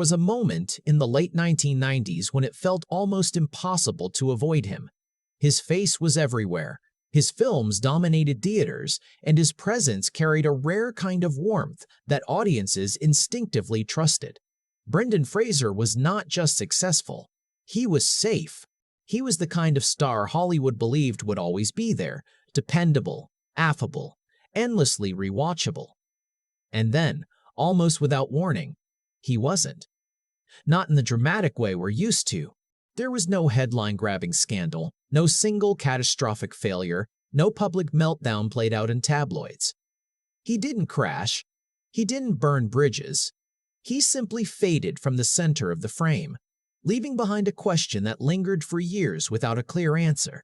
was a moment in the late 1990s when it felt almost impossible to avoid him. His face was everywhere, his films dominated theaters, and his presence carried a rare kind of warmth that audiences instinctively trusted. Brendan Fraser was not just successful, he was safe. He was the kind of star Hollywood believed would always be there, dependable, affable, endlessly rewatchable. And then, almost without warning, he wasn't. Not in the dramatic way we're used to. There was no headline-grabbing scandal, no single catastrophic failure, no public meltdown played out in tabloids. He didn't crash. He didn't burn bridges. He simply faded from the center of the frame, leaving behind a question that lingered for years without a clear answer.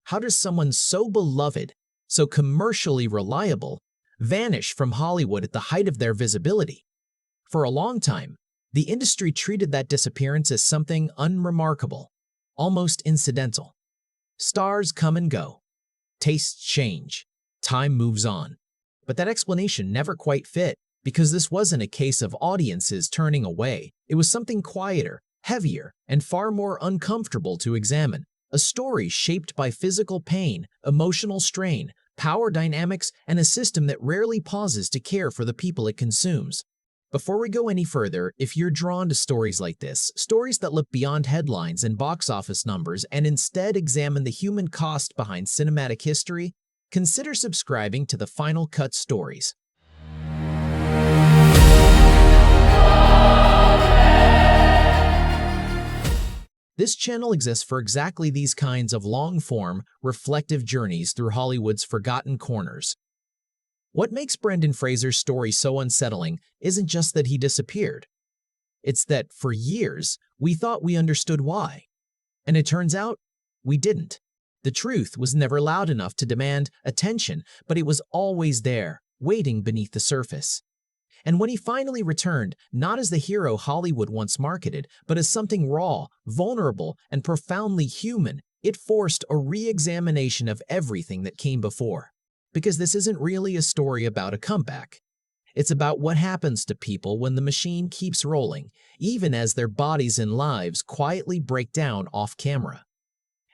How does someone so beloved, so commercially reliable, vanish from Hollywood at the height of their visibility? For a long time, the industry treated that disappearance as something unremarkable, almost incidental. Stars come and go. Tastes change. Time moves on. But that explanation never quite fit, because this wasn't a case of audiences turning away. It was something quieter, heavier, and far more uncomfortable to examine. A story shaped by physical pain, emotional strain, power dynamics, and a system that rarely pauses to care for the people it consumes. Before we go any further, if you're drawn to stories like this, stories that look beyond headlines and box office numbers and instead examine the human cost behind cinematic history, consider subscribing to the Final Cut Stories. This channel exists for exactly these kinds of long-form, reflective journeys through Hollywood's forgotten corners. What makes Brendan Fraser's story so unsettling isn't just that he disappeared. It's that, for years, we thought we understood why. And it turns out, we didn't. The truth was never loud enough to demand attention, but it was always there, waiting beneath the surface. And when he finally returned, not as the hero Hollywood once marketed, but as something raw, vulnerable, and profoundly human, it forced a re-examination of everything that came before. Because this isn't really a story about a comeback. It's about what happens to people when the machine keeps rolling, even as their bodies and lives quietly break down off camera.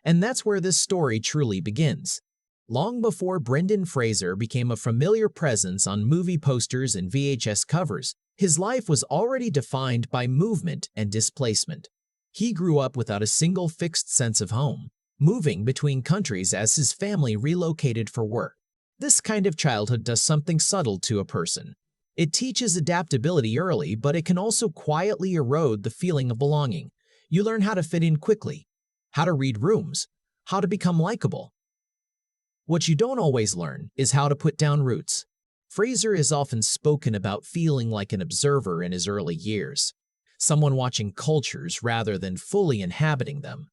And that's where this story truly begins. Long before Brendan Fraser became a familiar presence on movie posters and VHS covers, his life was already defined by movement and displacement. He grew up without a single fixed sense of home, moving between countries as his family relocated for work. This kind of childhood does something subtle to a person. It teaches adaptability early, but it can also quietly erode the feeling of belonging. You learn how to fit in quickly, how to read rooms, how to become likable. What you don't always learn is how to put down roots. Fraser is often spoken about feeling like an observer in his early years, someone watching cultures rather than fully inhabiting them.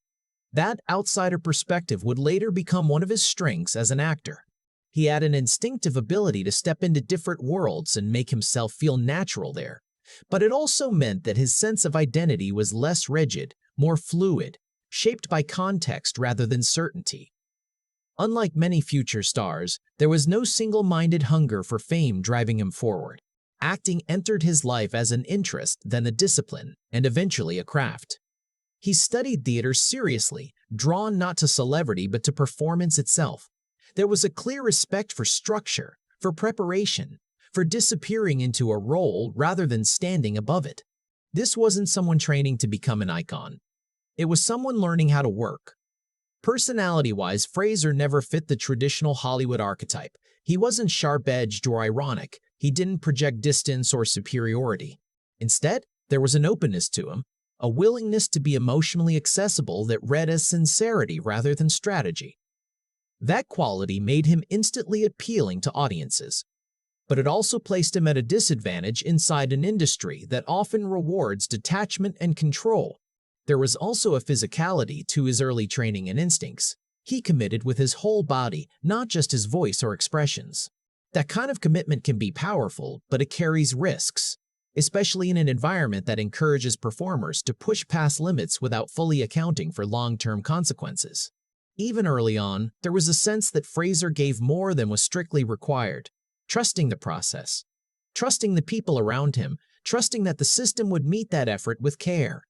That outsider perspective would later become one of his strengths as an actor. He had an instinctive ability to step into different worlds and make himself feel natural there. But it also meant that his sense of identity was less rigid, more fluid, shaped by context rather than certainty. Unlike many future stars, there was no single-minded hunger for fame driving him forward. Acting entered his life as an interest, then a discipline, and eventually a craft. He studied theater seriously, drawn not to celebrity but to performance itself. There was a clear respect for structure, for preparation, for disappearing into a role rather than standing above it. This wasn't someone training to become an icon. It was someone learning how to work. Personality-wise, Fraser never fit the traditional Hollywood archetype. He wasn't sharp-edged or ironic. He didn't project distance or superiority. Instead, there was an openness to him, a willingness to be emotionally accessible that read as sincerity rather than strategy. That quality made him instantly appealing to audiences. But it also placed him at a disadvantage inside an industry that often rewards detachment and control. There was also a physicality to his early training and instincts. He committed with his whole body, not just his voice or expressions. That kind of commitment can be powerful, but it carries risks, especially in an environment that encourages performers to push past limits without fully accounting for long-term consequences. Even early on, there was a sense that Fraser gave more than was strictly required, trusting the process, trusting the people around him, trusting that the system would meet that effort with care.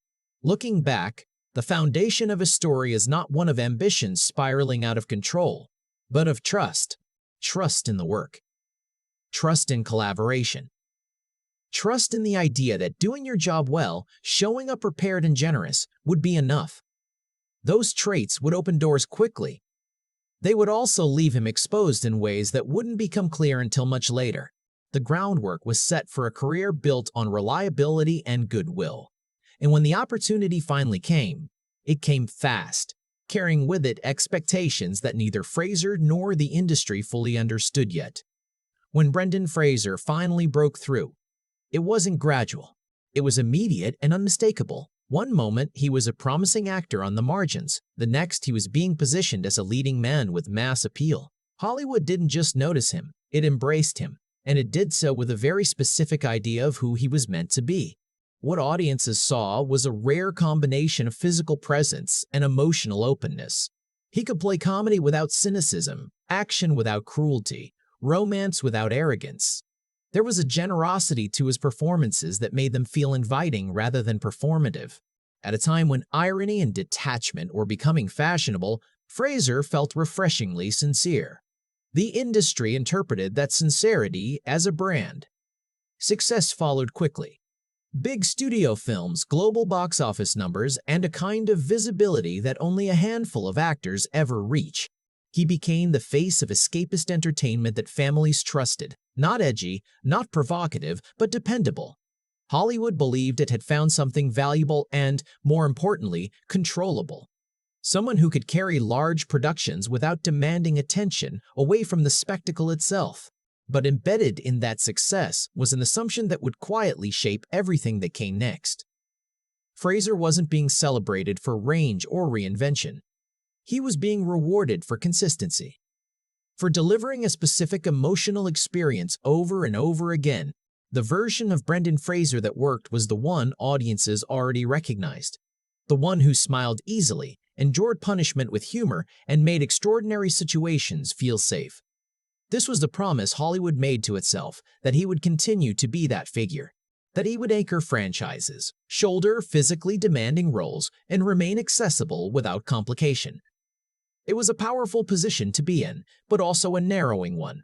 Looking back, the foundation of a story is not one of ambition spiraling out of control, but of trust. Trust in the work. Trust in collaboration. Trust in the idea that doing your job well, showing up prepared and generous, would be enough. Those traits would open doors quickly. They would also leave him exposed in ways that wouldn't become clear until much later. The groundwork was set for a career built on reliability and goodwill. And when the opportunity finally came, it came fast, carrying with it expectations that neither Fraser nor the industry fully understood yet. When Brendan Fraser finally broke through, it wasn't gradual. It was immediate and unmistakable. One moment, he was a promising actor on the margins. The next, he was being positioned as a leading man with mass appeal. Hollywood didn't just notice him, it embraced him, and it did so with a very specific idea of who he was meant to be. What audiences saw was a rare combination of physical presence and emotional openness. He could play comedy without cynicism, action without cruelty, romance without arrogance. There was a generosity to his performances that made them feel inviting rather than performative. At a time when irony and detachment were becoming fashionable, Fraser felt refreshingly sincere. The industry interpreted that sincerity as a brand. Success followed quickly. Big studio films, global box office numbers, and a kind of visibility that only a handful of actors ever reach. He became the face of escapist entertainment that families trusted. Not edgy, not provocative, but dependable. Hollywood believed it had found something valuable and, more importantly, controllable. Someone who could carry large productions without demanding attention away from the spectacle itself. But embedded in that success was an assumption that would quietly shape everything that came next. Fraser wasn't being celebrated for range or reinvention. He was being rewarded for consistency. For delivering a specific emotional experience over and over again. The version of Brendan Fraser that worked was the one audiences already recognized. The one who smiled easily, endured punishment with humor, and made extraordinary situations feel safe. This was the promise Hollywood made to itself, that he would continue to be that figure. That he would anchor franchises, shoulder physically demanding roles, and remain accessible without complication. It was a powerful position to be in, but also a narrowing one.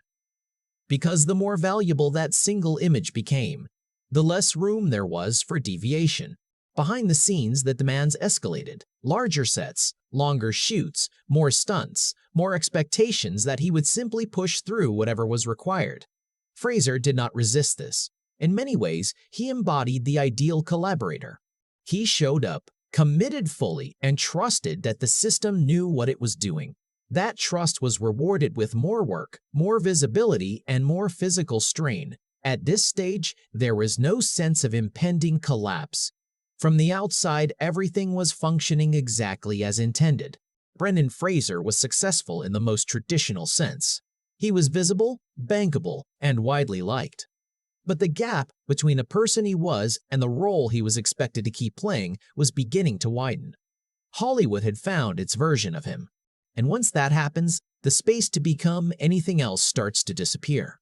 Because the more valuable that single image became, the less room there was for deviation. Behind the scenes, the demands escalated. Larger sets, longer shoots, more stunts, more expectations that he would simply push through whatever was required. Fraser did not resist this. In many ways, he embodied the ideal collaborator. He showed up, committed fully, and trusted that the system knew what it was doing. That trust was rewarded with more work, more visibility, and more physical strain. At this stage, there was no sense of impending collapse. From the outside, everything was functioning exactly as intended. Brendan Fraser was successful in the most traditional sense. He was visible, bankable, and widely liked. But the gap between the person he was and the role he was expected to keep playing was beginning to widen. Hollywood had found its version of him. And once that happens, the space to become anything else starts to disappear.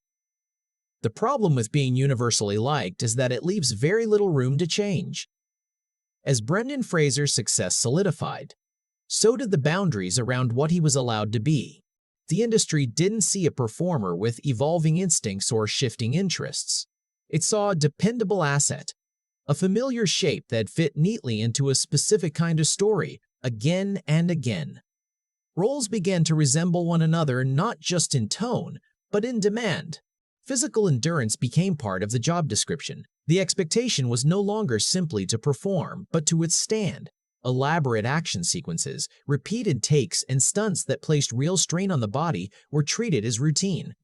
The problem with being universally liked is that it leaves very little room to change. As Brendan Fraser's success solidified, so did the boundaries around what he was allowed to be. The industry didn't see a performer with evolving instincts or shifting interests. It saw a dependable asset, a familiar shape that fit neatly into a specific kind of story, again and again. Roles began to resemble one another not just in tone, but in demand. Physical endurance became part of the job description. The expectation was no longer simply to perform, but to withstand. Elaborate action sequences, repeated takes, and stunts that placed real strain on the body were treated as routine.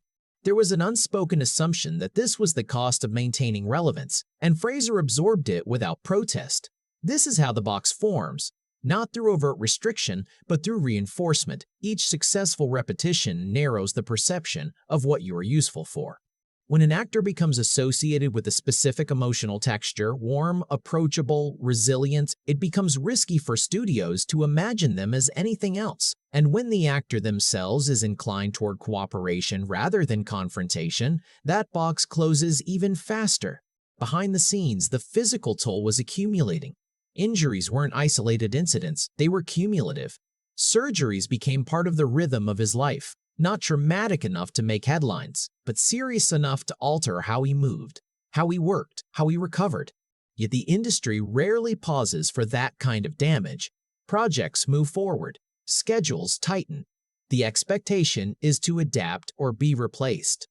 There was an unspoken assumption that this was the cost of maintaining relevance, and Fraser absorbed it without protest. This is how the box forms, not through overt restriction, but through reinforcement. Each successful repetition narrows the perception of what you are useful for. When an actor becomes associated with a specific emotional texture, warm, approachable, resilient, it becomes risky for studios to imagine them as anything else. And when the actor themselves is inclined toward cooperation rather than confrontation, that box closes even faster. Behind the scenes, the physical toll was accumulating. Injuries weren't isolated incidents, they were cumulative. Surgeries became part of the rhythm of his life, not traumatic enough to make headlines, but serious enough to alter how he moved, how he worked, how he recovered. Yet the industry rarely pauses for that kind of damage. Projects move forward, schedules tighten. The expectation is to adapt or be replaced.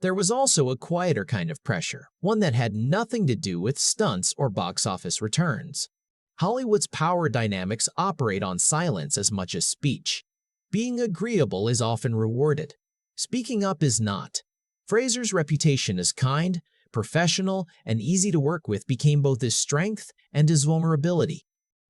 There was also a quieter kind of pressure, one that had nothing to do with stunts or box office returns. Hollywood's power dynamics operate on silence as much as speech. Being agreeable is often rewarded. Speaking up is not. Fraser's reputation as kind, professional, and easy to work with became both his strength and his vulnerability.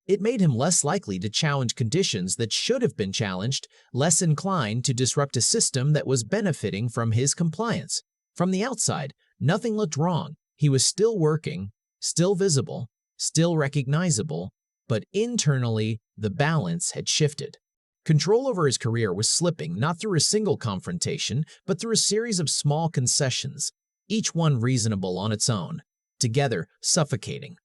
It made him less likely to challenge conditions that should have been challenged, less inclined to disrupt a system that was benefiting from his compliance. From the outside, nothing looked wrong. He was still working, still visible, still recognizable, but internally, the balance had shifted. Control over his career was slipping not through a single confrontation, but through a series of small concessions, each one reasonable on its own, together suffocating.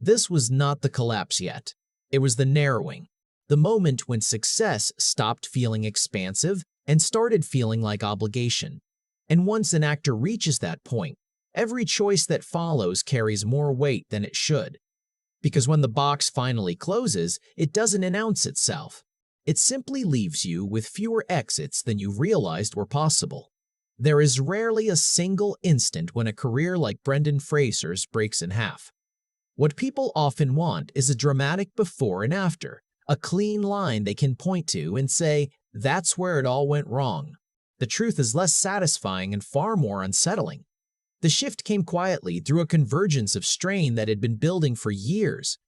This was not the collapse yet. It was the narrowing, the moment when success stopped feeling expansive and started feeling like obligation. And once an actor reaches that point, every choice that follows carries more weight than it should. Because when the box finally closes, it doesn't announce itself. It simply leaves you with fewer exits than you realized were possible. There is rarely a single instant when a career like Brendan Fraser's breaks in half. What people often want is a dramatic before and after, a clean line they can point to and say, "That's where it all went wrong." The truth is less satisfying and far more unsettling. The shift came quietly through a convergence of strain that had been building for years.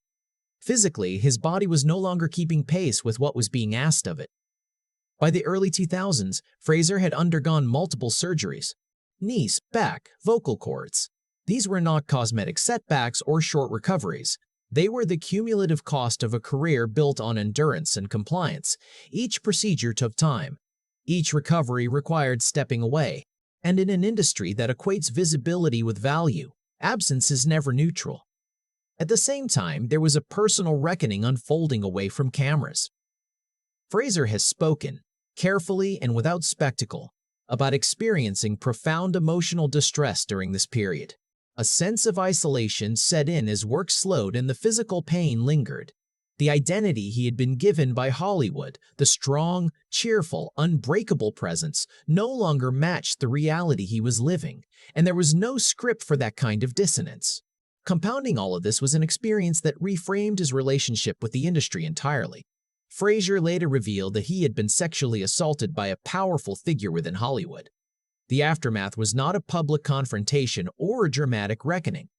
Physically, his body was no longer keeping pace with what was being asked of it. By the early 2000s, Fraser had undergone multiple surgeries: knees, back, vocal cords. These were not cosmetic setbacks or short recoveries. They were the cumulative cost of a career built on endurance and compliance. Each procedure took time. Each recovery required stepping away. And in an industry that equates visibility with value, absence is never neutral. At the same time, there was a personal reckoning unfolding away from cameras. Fraser has spoken, carefully and without spectacle, about experiencing profound emotional distress during this period. A sense of isolation set in as work slowed and the physical pain lingered. The identity he had been given by Hollywood, the strong, cheerful, unbreakable presence, no longer matched the reality he was living, and there was no script for that kind of dissonance. Compounding all of this was an experience that reframed his relationship with the industry entirely. Fraser later revealed that he had been sexually assaulted by a powerful figure within Hollywood. The aftermath was not a public confrontation or a dramatic reckoning.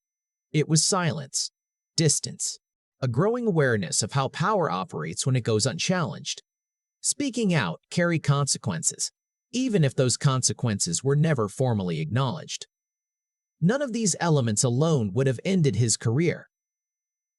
It was silence, distance, a growing awareness of how power operates when it goes unchallenged. Speaking out carried consequences, even if those consequences were never formally acknowledged. None of these elements alone would have ended his career.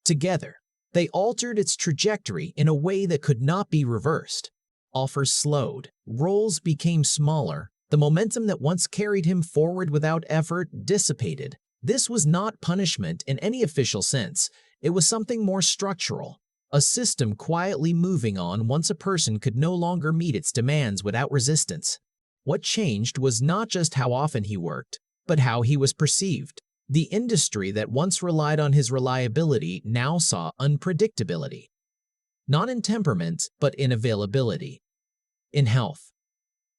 Together, they altered its trajectory in a way that could not be reversed. Offers slowed, roles became smaller, the momentum that once carried him forward without effort dissipated. This was not punishment in any official sense. It was something more structural, a system quietly moving on once a person could no longer meet its demands without resistance. What changed was not just how often he worked, but how he was perceived. The industry that once relied on his reliability now saw unpredictability. Not in temperament, but in availability. In health.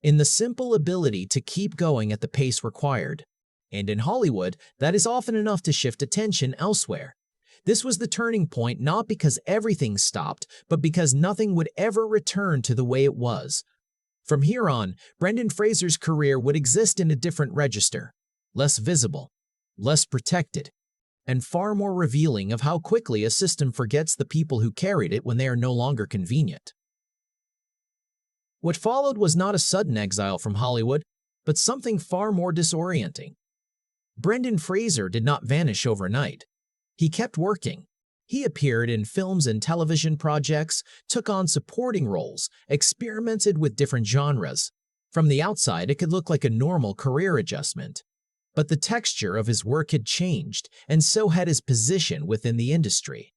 In the simple ability to keep going at the pace required. And in Hollywood, that is often enough to shift attention elsewhere. This was the turning point not because everything stopped, but because nothing would ever return to the way it was. From here on, Brendan Fraser's career would exist in a different register, less visible, less protected, and far more revealing of how quickly a system forgets the people who carried it when they are no longer convenient. What followed was not a sudden exile from Hollywood, but something far more disorienting. Brendan Fraser did not vanish overnight. He kept working. He appeared in films and television projects, took on supporting roles, experimented with different genres. From the outside, it could look like a normal career adjustment. But the texture of his work had changed, and so had his position within the industry.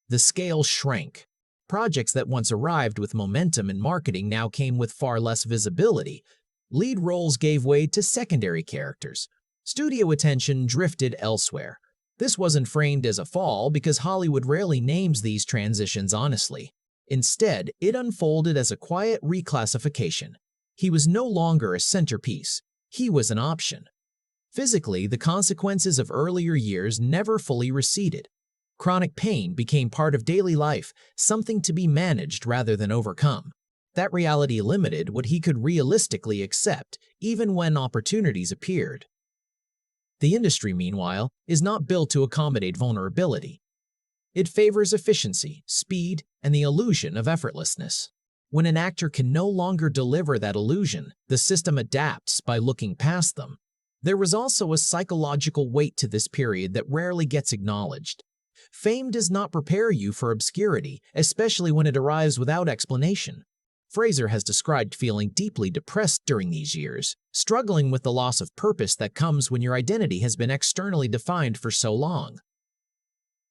The scale shrank. Projects that once arrived with momentum and marketing now came with far less visibility. Lead roles gave way to secondary characters. Studio attention drifted elsewhere. This wasn't framed as a fall because Hollywood rarely names these transitions honestly. Instead, it unfolded as a quiet reclassification. He was no longer a centerpiece. He was an option. Physically, the consequences of earlier years never fully receded. Chronic pain became part of daily life, something to be managed rather than overcome. That reality limited what he could realistically accept, even when opportunities appeared. The industry, meanwhile, is not built to accommodate vulnerability. It favors efficiency, speed, and the illusion of effortlessness. When an actor can no longer deliver that illusion, the system adapts by looking past them. There was also a psychological weight to this period that rarely gets acknowledged. Fame does not prepare you for obscurity, especially when it arrives without explanation. Fraser has described feeling deeply depressed during these years, struggling with the loss of purpose that comes when your identity has been externally defined for so long.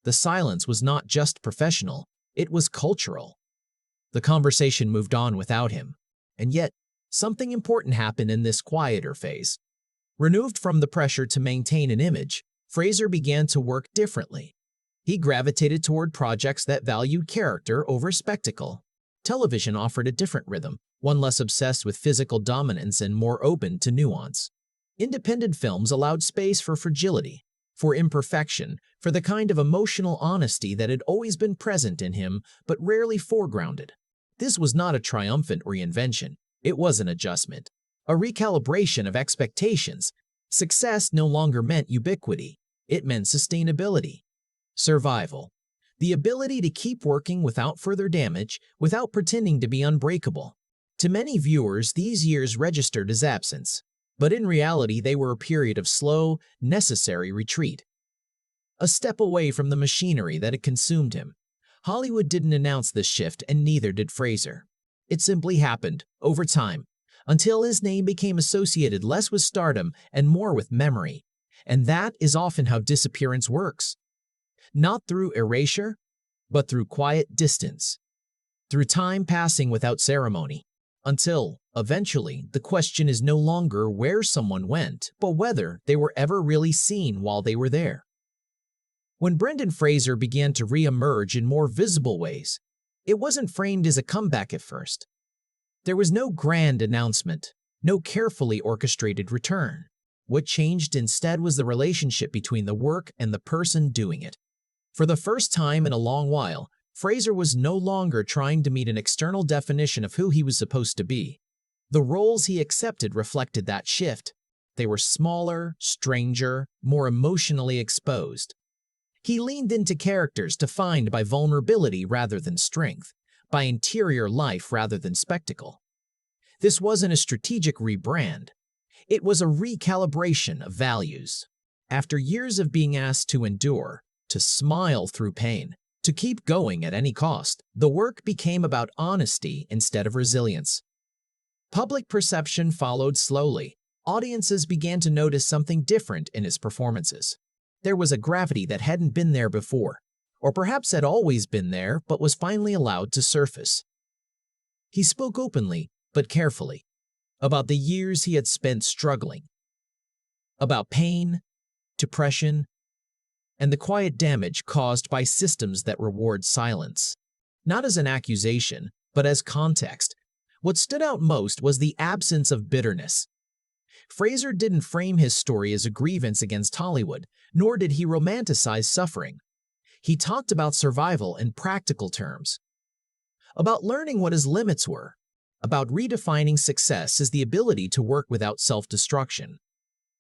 The silence was not just professional, it was cultural. The conversation moved on without him, and yet, something important happened in this quieter phase. Removed from the pressure to maintain an image, Fraser began to work differently. He gravitated toward projects that valued character over spectacle. Television offered a different rhythm, one less obsessed with physical dominance and more open to nuance. Independent films allowed space for fragility, for imperfection, for the kind of emotional honesty that had always been present in him but rarely foregrounded. This was not a triumphant reinvention, it was an adjustment, a recalibration of expectations. Success no longer meant ubiquity, it meant sustainability. Survival. The ability to keep working without further damage, without pretending to be unbreakable. To many viewers, these years registered as absence, but in reality they were a period of slow, necessary retreat. A step away from the machinery that had consumed him. Hollywood didn't announce this shift, and neither did Fraser. It simply happened, over time, until his name became associated less with stardom and more with memory. And that is often how disappearance works. Not through erasure, but through quiet distance. Through time passing without ceremony. Until, eventually, the question is no longer where someone went, but whether they were ever really seen while they were there. When Brendan Fraser began to re-emerge in more visible ways, it wasn't framed as a comeback at first. There was no grand announcement, no carefully orchestrated return. What changed instead was the relationship between the work and the person doing it. For the first time in a long while, Fraser was no longer trying to meet an external definition of who he was supposed to be. The roles he accepted reflected that shift. They were smaller, stranger, more emotionally exposed. He leaned into characters defined by vulnerability rather than strength, by interior life rather than spectacle. This wasn't a strategic rebrand. It was a recalibration of values. After years of being asked to endure, to smile through pain, to keep going at any cost, the work became about honesty instead of resilience. Public perception followed slowly. Audiences began to notice something different in his performances. There was a gravity that hadn't been there before, or perhaps had always been there but was finally allowed to surface. He spoke openly, but carefully, about the years he had spent struggling, about pain, depression, and the quiet damage caused by systems that reward silence. Not as an accusation, but as context. What stood out most was the absence of bitterness. Fraser didn't frame his story as a grievance against Hollywood, nor did he romanticize suffering. He talked about survival in practical terms, about learning what his limits were, about redefining success as the ability to work without self-destruction,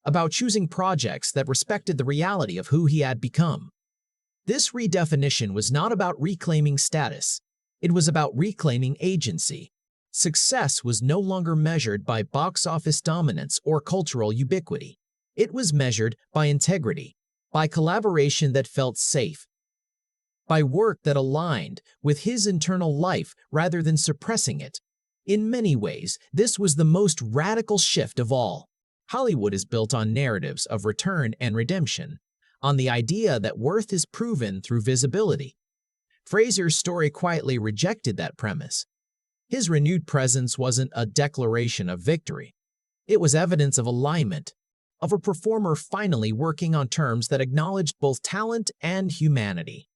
about choosing projects that respected the reality of who he had become. This redefinition was not about reclaiming status. It was about reclaiming agency. Success was no longer measured by box office dominance or cultural ubiquity. It was measured by integrity, by collaboration that felt safe, by work that aligned with his internal life rather than suppressing it. In many ways, this was the most radical shift of all. Hollywood is built on narratives of return and redemption, on the idea that worth is proven through visibility. Fraser's story quietly rejected that premise. His renewed presence wasn't a declaration of victory. It was evidence of alignment, of a performer finally working on terms that acknowledged both talent and humanity.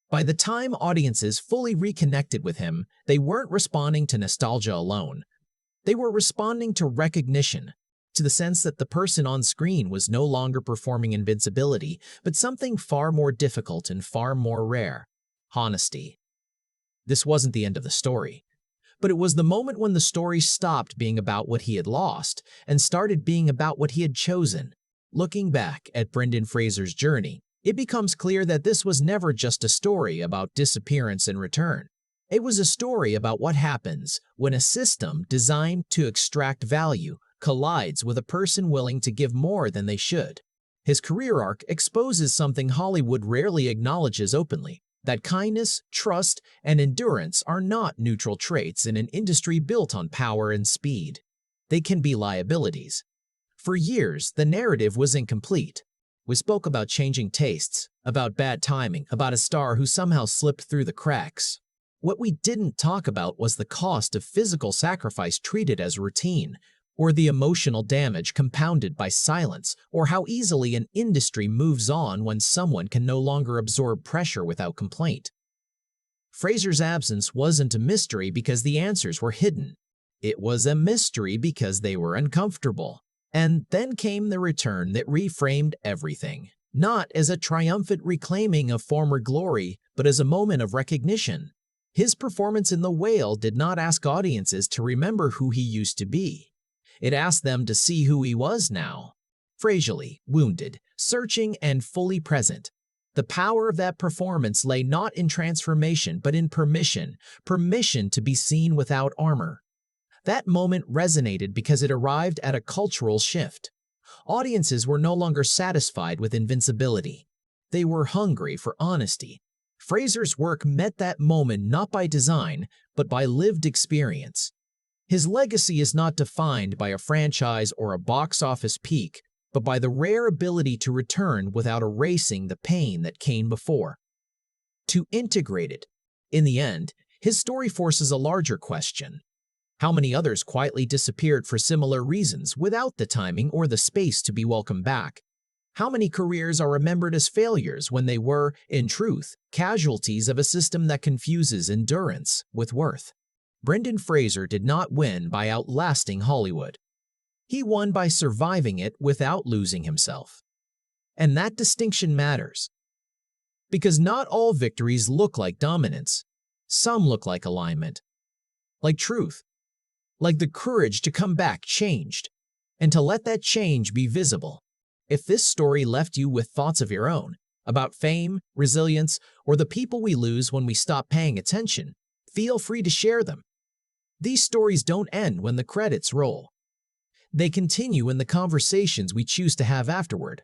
By the time audiences fully reconnected with him, they weren't responding to nostalgia alone. They were responding to recognition, to the sense that the person on screen was no longer performing invincibility, but something far more difficult and far more rare: honesty. This wasn't the end of the story, but it was the moment when the story stopped being about what he had lost and started being about what he had chosen. Looking back at Brendan Fraser's journey, it becomes clear that this was never just a story about disappearance and return. It was a story about what happens when a system designed to extract value collides with a person willing to give more than they should. His career arc exposes something Hollywood rarely acknowledges openly: that kindness, trust, and endurance are not neutral traits in an industry built on power and speed. They can be liabilities. For years, the narrative was incomplete. We spoke about changing tastes, about bad timing, about a star who somehow slipped through the cracks. What we didn't talk about was the cost of physical sacrifice treated as routine, or the emotional damage compounded by silence, or how easily an industry moves on when someone can no longer absorb pressure without complaint. Fraser's absence wasn't a mystery because the answers were hidden. It was a mystery because they were uncomfortable. And then came the return that reframed everything, not as a triumphant reclaiming of former glory, but as a moment of recognition. His performance in The Whale did not ask audiences to remember who he used to be. It asked them to see who he was now: fragile, wounded, searching, and fully present. The power of that performance lay not in transformation but in permission to be seen without armor. That moment resonated because it arrived at a cultural shift. Audiences were no longer satisfied with invincibility. They were hungry for honesty. Fraser's work met that moment not by design, but by lived experience. His legacy is not defined by a franchise or a box office peak, but by the rare ability to return without erasing the pain that came before. To integrate it. In the end, his story forces a larger question. How many others quietly disappeared for similar reasons without the timing or the space to be welcomed back? How many careers are remembered as failures when they were, in truth, casualties of a system that confuses endurance with worth? Brendan Fraser did not win by outlasting Hollywood. He won by surviving it without losing himself. And that distinction matters. Because not all victories look like dominance. Some look like alignment, like truth, like the courage to come back changed, and to let that change be visible. If this story left you with thoughts of your own, about fame, resilience, or the people we lose when we stop paying attention, feel free to share them. These stories don't end when the credits roll. They continue in the conversations we choose to have afterward.